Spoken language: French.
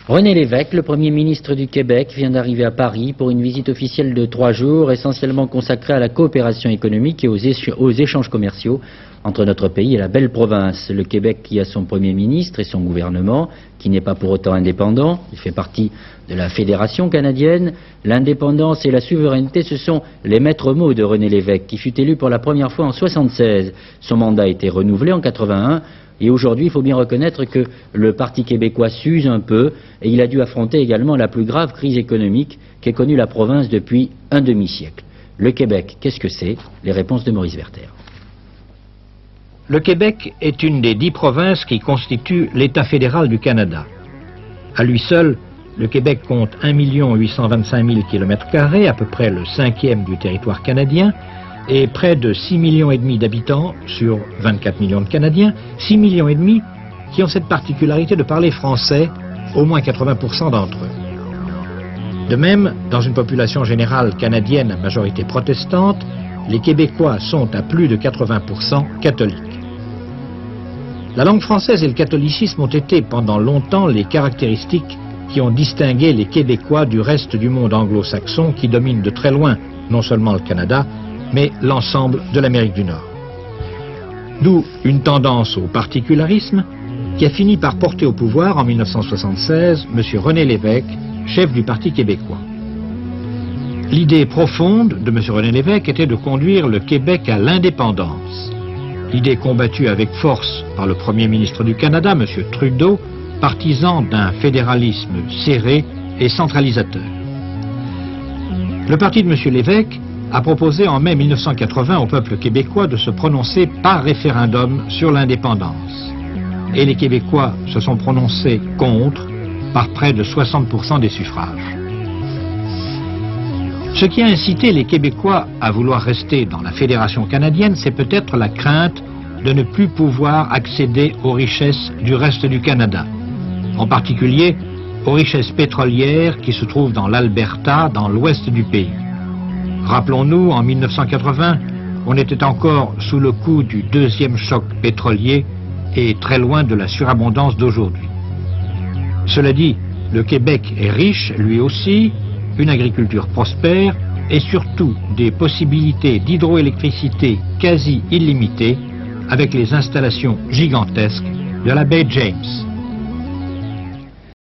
René Lévesque, le Premier ministre du Québec, vient d'arriver à Paris pour une visite officielle de 3 jours, essentiellement consacrée à la coopération économique et aux échanges commerciaux entre notre pays et la belle province. Le Québec qui a son Premier ministre et son gouvernement, qui n'est pas pour autant indépendant, il fait partie de la Fédération canadienne. L'indépendance et la souveraineté, ce sont les maîtres mots de René Lévesque, qui fut élu pour la première fois en 1976. Son mandat a été renouvelé en 1981. Et aujourd'hui, il faut bien reconnaître que le Parti québécois s'use un peu et il a dû affronter également la plus grave crise économique qu'ait connue la province depuis un demi-siècle. Le Québec, qu'est-ce que c'est? Les réponses de Maurice Werther. Le Québec est une des 10 provinces qui constituent l'État fédéral du Canada. À lui seul, le Québec compte 1 825 000 km², à peu près le 5e du territoire canadien, et près de 6,5 millions d'habitants sur 24 millions de Canadiens, 6,5 millions qui ont cette particularité de parler français, au moins 80% d'entre eux. De même, dans une population générale canadienne à majorité protestante, les Québécois sont à plus de 80% catholiques. La langue française et le catholicisme ont été pendant longtemps les caractéristiques qui ont distingué les Québécois du reste du monde anglo-saxon qui domine de très loin non seulement le Canada, mais l'ensemble de l'Amérique du Nord. D'où une tendance au particularisme qui a fini par porter au pouvoir en 1976 M. René Lévesque, chef du Parti québécois. L'idée profonde de M. René Lévesque était de conduire le Québec à l'indépendance. L'idée combattue avec force par le Premier ministre du Canada, M. Trudeau, partisan d'un fédéralisme serré et centralisateur. Le parti de M. Lévesque a proposé en mai 1980 au peuple québécois de se prononcer par référendum sur l'indépendance. Et les Québécois se sont prononcés contre par près de 60% des suffrages. Ce qui a incité les Québécois à vouloir rester dans la Fédération canadienne, c'est peut-être la crainte de ne plus pouvoir accéder aux richesses du reste du Canada, en particulier aux richesses pétrolières qui se trouvent dans l'Alberta, dans l'ouest du pays. Rappelons-nous, en 1980, on était encore sous le coup du deuxième choc pétrolier et très loin de la surabondance d'aujourd'hui. Cela dit, le Québec est riche, lui aussi, une agriculture prospère et surtout des possibilités d'hydroélectricité quasi illimitées avec les installations gigantesques de la baie James.